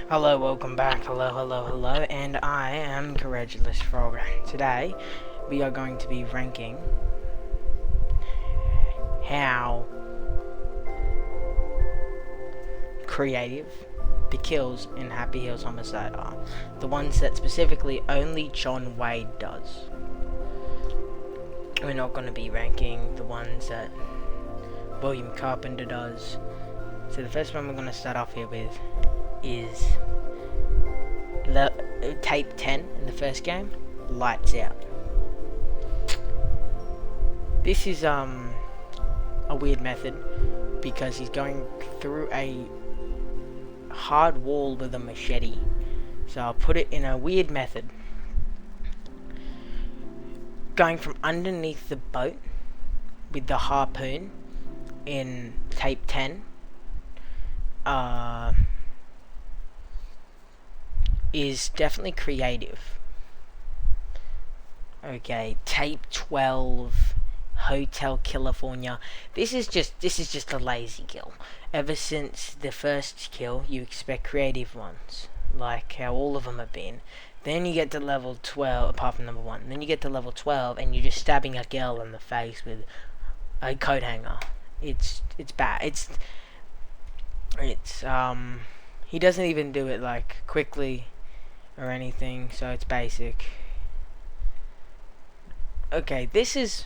Hello, welcome back. Hello, and I am Courageous Frog. Today, we are going to be ranking how creative the kills in Happyhill's homicide are. The ones that specifically only John Wade does. We're not going to be ranking the ones that William Carpenter does. So the first one we're going to start off here with is tape 10 in the first game, Lights Out. This is a weird method because he's going through a hard wall with a machete. So I'll put it in a weird method. Going from underneath the boat with the harpoon in tape 10 is definitely creative. Okay, tape 12, Hotel California. This is just a lazy kill. Ever since the first kill, you expect creative ones, like how all of them have been. Then you get to level 12, apart from number 1. Then you get to level 12, and you're just stabbing a girl in the face with a coat hanger. It's bad. He doesn't even do it like quickly or anything, so it's basic. Okay, it's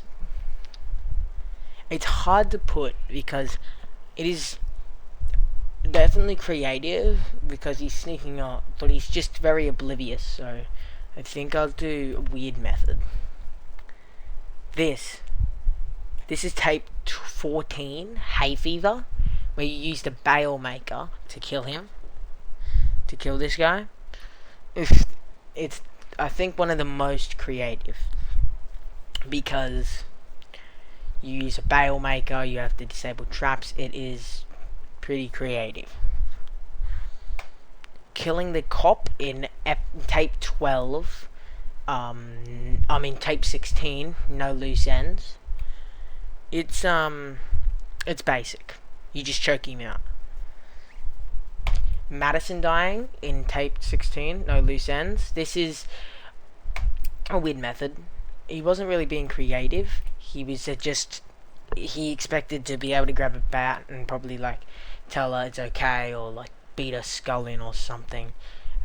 hard to put because it is definitely creative because he's sneaking up, but he's just very oblivious, so I think I'll do a weird method. This is tape 14, Hay Fever, where you use the bail maker to kill him, to kill this guy. It's I think one of the most creative because you use a bail maker, you have to disable traps. It is pretty creative. Killing the cop in tape 12, tape 16, no loose ends. It's basic. You just choke him out. Madison dying in tape 16, no loose ends. This is a weird method. He wasn't really being creative. He was he expected to be able to grab a bat and probably like tell her it's okay, or like beat her skull in or something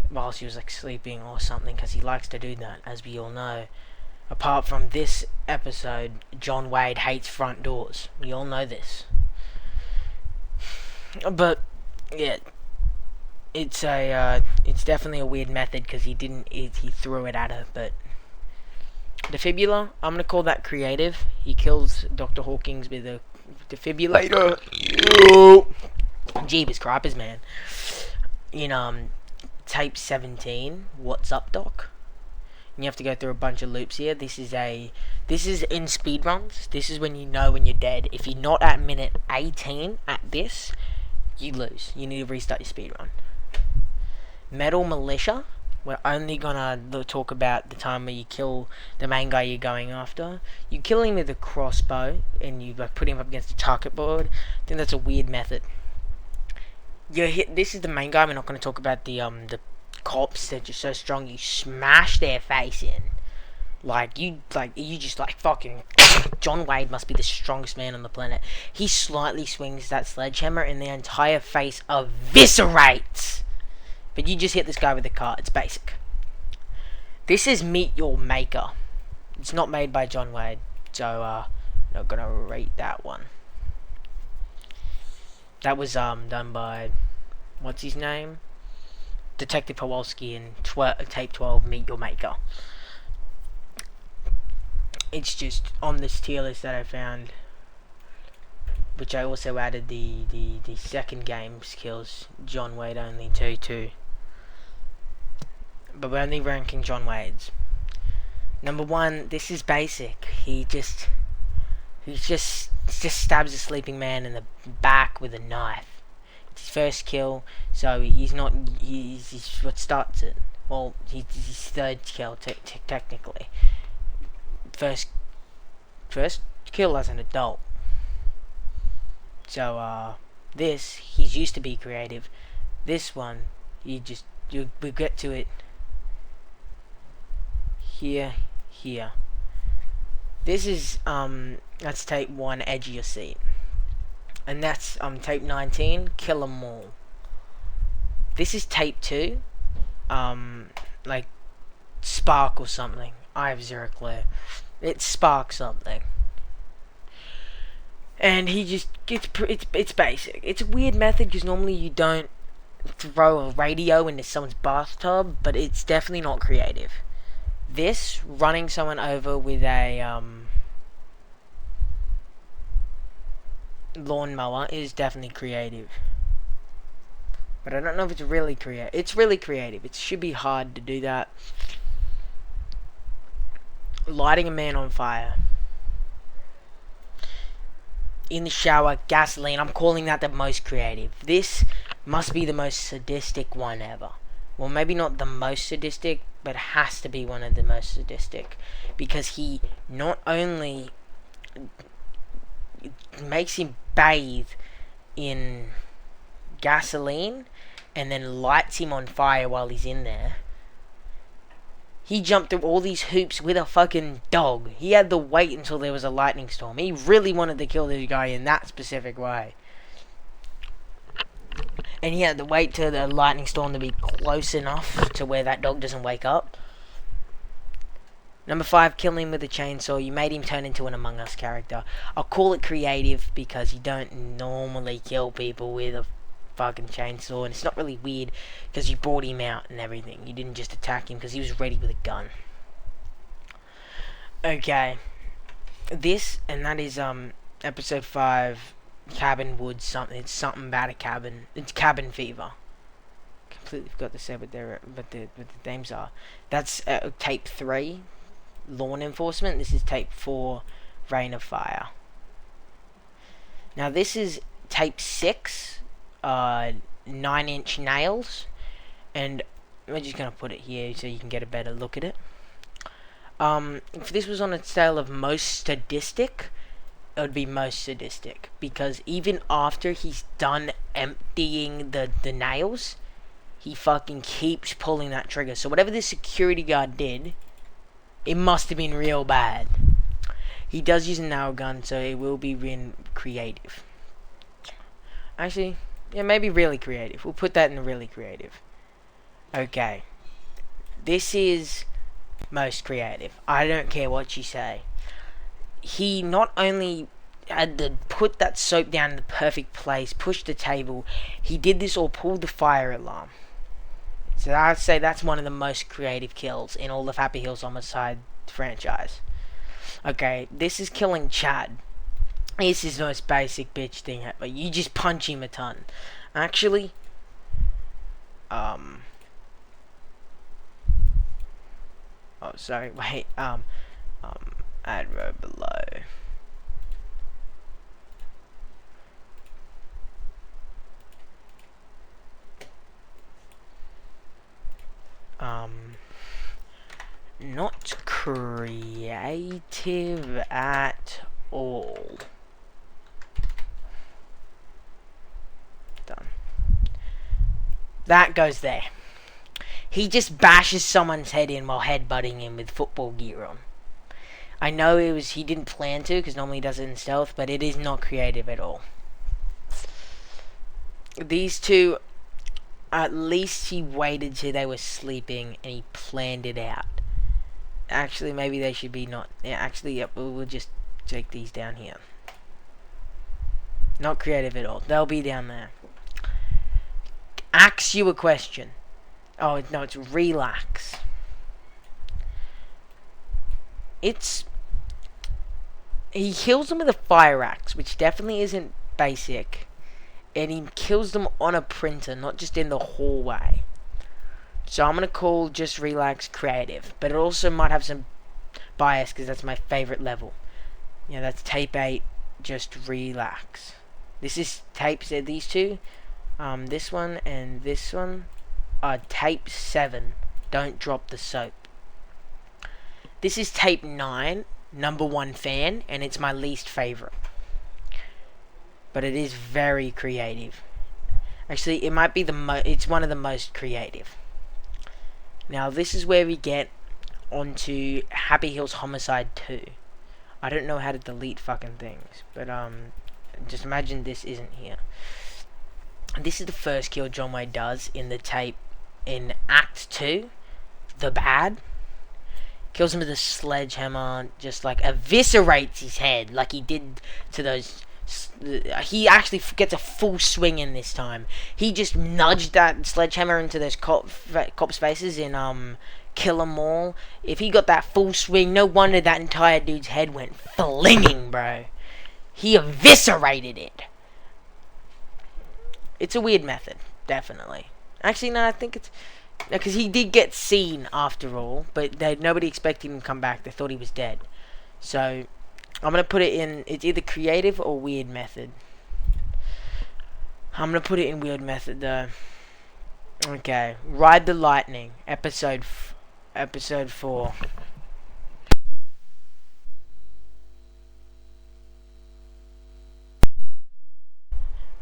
while she was like sleeping or something, because he likes to do that, as we all know. Apart from this episode, John Wade hates front doors. We all know this. But yeah, it's definitely a weird method because he threw it at her. But defibrillator, I'm gonna call that creative. He kills Dr. Hawkins with a defibrillator. Jeebus cripers, man. In tape 17, What's Up, Doc? And you have to go through a bunch of loops here. This is in speedruns. This is when you know when you're dead. If you're not at minute 18 at this, you lose. You need to restart your speedrun. Metal Militia. We're only gonna talk about the time where you kill the main guy you're going after. You kill him with a crossbow and you like put him up against the target board. I think that's a weird method. This is the main guy. We're not gonna talk about the cops. They're just so strong. You smash their face in. You just fucking. John Wade must be the strongest man on the planet. He slightly swings that sledgehammer and the entire face eviscerates. But you just hit this guy with a car. It's basic. This is Meet Your Maker. It's not made by John Wade, so not gonna rate that one. That was done by what's his name? Detective Kowalski in tape 12, Meet Your Maker. It's just on this tier list that I found, which I also added the second game's kills. John Wade only 2-2. But we're only ranking John Wade's. Number 1, this is basic. He just stabs a sleeping man in the back with a knife. It's his first kill, so he's what starts it. Well, he's his third kill technically. First kill as an adult. So he's used to be creative. This one we get to it here. This is that's tape 1, edge of your seat, and that's tape 19, kill 'em all. This is tape 2, like spark or something. I have zero clue. It sparks something. And he just it's basic. It's a weird method because normally you don't throw a radio into someone's bathtub, but it's definitely not creative. This running someone over with a lawnmower is definitely creative. But I don't know if it's really creative. It's really creative. It should be hard to do that. Lighting a man on fire. In the shower, gasoline. I'm calling that the most creative. This must be the most sadistic one ever. Well, maybe not the most sadistic, but has to be one of the most sadistic. Because he not only makes him bathe in gasoline and then lights him on fire while he's in there. He jumped through all these hoops with a fucking dog. He had to wait until there was a lightning storm. He really wanted to kill this guy in that specific way. And he had to wait till the lightning storm to be close enough to where that dog doesn't wake up. Number 5, kill him with a chainsaw. You made him turn into an Among Us character. I'll call it creative because you don't normally kill people with a fucking chainsaw, and it's not really weird because you brought him out and everything. You didn't just attack him because he was ready with a gun. Okay, this, and that is episode 5, cabin woods something. It's something about a cabin. It's cabin fever. Completely forgot to say what the names are. That's tape 3, lawn enforcement. This is tape 4, rain of fire. Now this is tape 6, 9-inch nails, and we're just gonna put it here so you can get a better look at it. If this was on a scale of most sadistic, it would be most sadistic, because even after he's done emptying the nails, he fucking keeps pulling that trigger. So whatever this security guard did, it must have been real bad. He does use a nail gun, so it will be really creative. Actually, yeah, maybe really creative. We'll put that in really creative. Okay. This is most creative. I don't care what you say. He not only had to put that soap down in the perfect place, push the table, he did this or pulled the fire alarm. So I'd say that's one of the most creative kills in all of Happyhill's homicide franchise. Okay, this is killing Chad. This is the most basic bitch thing ever. You just punch him a ton. Actually, oh, sorry, wait, add row below. Not creative at all. Done. That goes there. He just bashes someone's head in while headbutting him with football gear on. I know he didn't plan to, because normally he does it in stealth, but it is not creative at all. These two, at least he waited till they were sleeping and he planned it out. Actually, maybe they should be not. Yeah, actually, yep, we'll just take these down here. Not creative at all. They'll be down there. Ask you a question. Oh, no, it's relax. He kills them with a fire axe, which definitely isn't basic. And he kills them on a printer, not just in the hallway. So I'm going to call just relax creative. But it also might have some bias, because that's my favorite level. Yeah, that's tape 8, just relax. This is tapes, these two. This one and this one are tape 7, don't drop the soap. This is tape 9, number 1 fan, and it's my least favorite. But it is very creative. Actually, it might be it's one of the most creative. Now, this is where we get onto Happyhill's Homicide 2. I don't know how to delete fucking things, but just imagine this isn't here. This is the first kill John Wayne does in the tape in Act 2, The Bad. Kills him with a sledgehammer, just like eviscerates his head like he did to those. He actually gets a full swing in this time. He just nudged that sledgehammer into those cops' faces in Kill 'Em All. If he got that full swing, no wonder that entire dude's head went flinging, bro. He eviscerated it. It's a weird method, definitely. Actually, no, I think it's because he did get seen after all, but nobody expected him to come back. They thought he was dead. So I'm gonna put it in. It's either creative or weird method. I'm gonna put it in weird method though. Okay, Ride the Lightning, episode 4.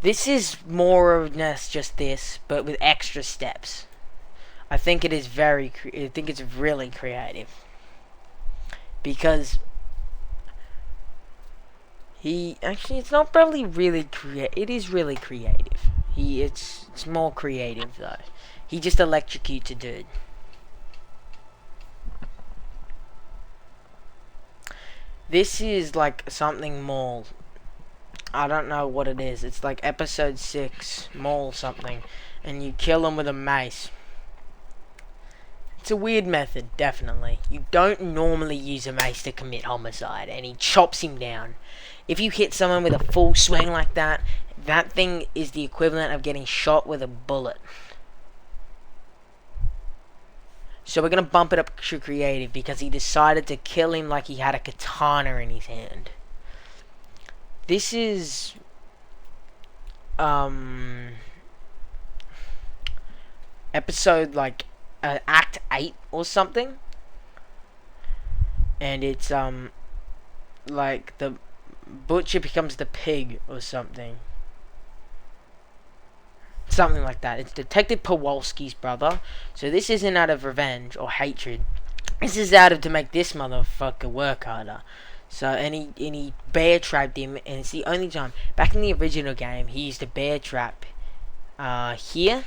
This is more or less just this, but with extra steps. I think it is I think it's really creative because it's not probably really it is really creative. It's more creative though. He just electrocutes a dude. This is like something more. I don't know what it is. It's like episode 6, mole something, and you kill him with a mace. It's a weird method, definitely. You don't normally use a mace to commit homicide, and he chops him down. If you hit someone with a full swing like that, that thing is the equivalent of getting shot with a bullet. So we're going to bump it up to creative because he decided to kill him like he had a katana in his hand. This is episode like Act 8 or something, and it's like the butcher becomes the pig or something like that. It's Detective Kowalski's brother, so this isn't out of revenge or hatred. This is out of to make this motherfucker work harder. So and he bear trapped him, and it's the only time back in the original game he used a bear trap here.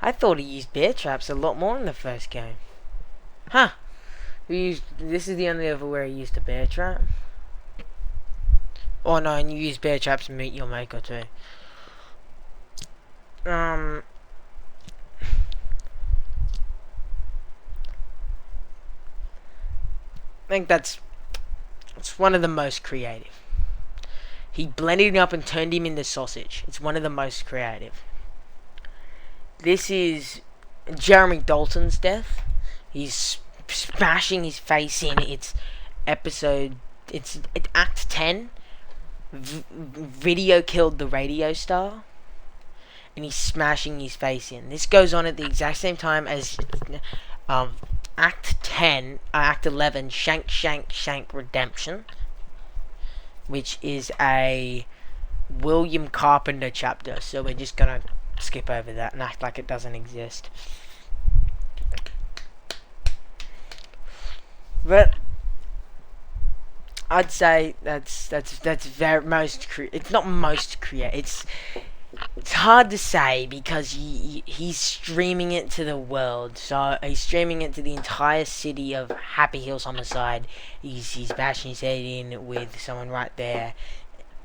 I thought he used bear traps a lot more in the first game. Huh. This is the only other where he used a bear trap. Oh no, and you use bear traps to meet your maker too. I think it's one of the most creative. He blended him up and turned him into sausage. It's one of the most creative. This is Jeremy Dalton's death. He's smashing his face in. It's Act 10. Video killed the radio star, and he's smashing his face in. This goes on at the exact same time as Act 11, Shank Redemption, which is a William Carpenter chapter. So we're just gonna skip over that and act like it doesn't exist. But I'd say that's very it's not most creative. It's hard to say because he's streaming it to the world. So he's streaming it to the entire city of Happyhill's Homicide. He's bashing his head in with someone right there,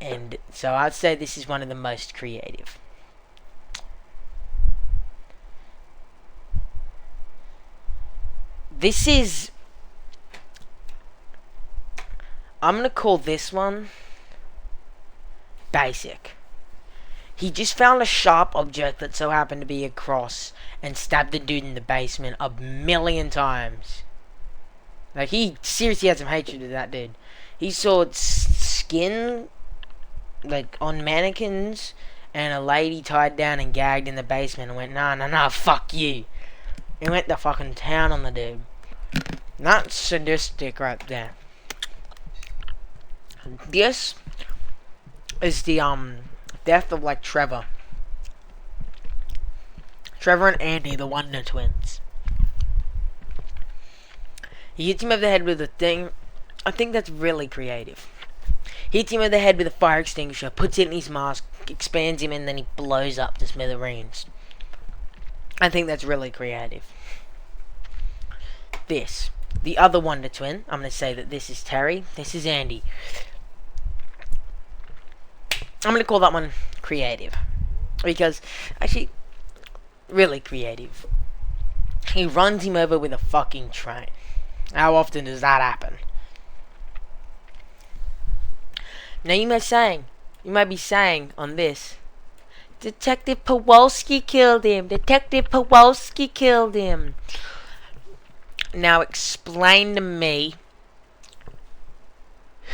and so I'd say this is one of the most creative. This is. I'm gonna call this one basic. He just found a sharp object that so happened to be a cross and stabbed the dude in the basement 1,000,000 times. Like, he seriously had some hatred of that dude. He saw skin, like, on mannequins and a lady tied down and gagged in the basement and went, nah, fuck you. He went to fucking town on the dude. That's sadistic right there. This is the death of like Trevor and Andy, the Wonder Twins. He hits him over the head with a thing. I think that's really creative. He hits him over the head with a fire extinguisher, puts it in his mask, expands him, and then he blows up to smithereens. I think that's really creative. This. The other Wonder Twin. I'm going to say that this is Terry. This is Andy. I'm going to call that one creative. Because, actually, really creative. He runs him over with a fucking train. How often does that happen? Now you might be saying on this, Detective Powalski killed him. Detective Powalski killed him. Now explain to me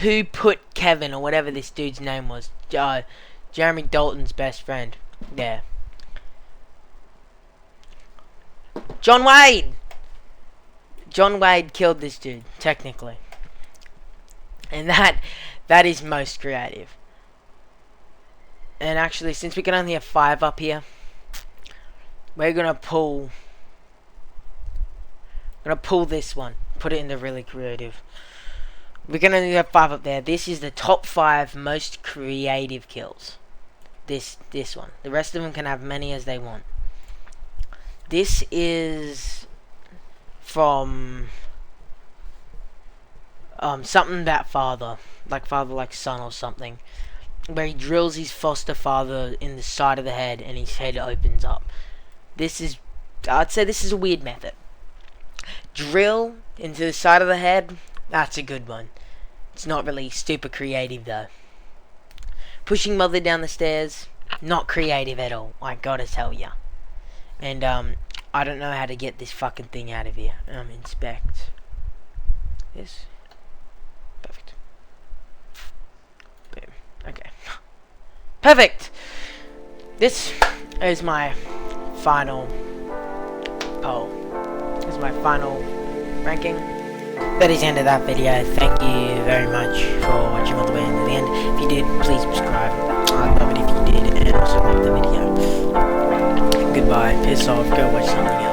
who put Kevin, or whatever this dude's name was, Jeremy Dalton's best friend, there. John Wade! John Wade killed this dude, technically. And that is most creative. And actually, since we can only have 5 up here, we're gonna pull this one, put it in the really creative. We can only have 5 up there. This is the top 5 most creative kills. This one. The rest of them can have many as they want. This is from something that father like son or something, where he drills his foster father in the side of the head and his head opens up. I'd say this is a weird method. Drill into the side of the head, that's a good one. It's not really super creative though. Pushing mother down the stairs, not creative at all, I gotta tell ya. And I don't know how to get this fucking thing out of here. Inspect this. Perfect. Boom. Okay. Perfect! This is my final poll. This is my final ranking. That is the end of that video. Thank you very much for watching all the way into the end. If you did, please subscribe. I'd love it if you did, and also like the video. Goodbye, piss off, go watch something else.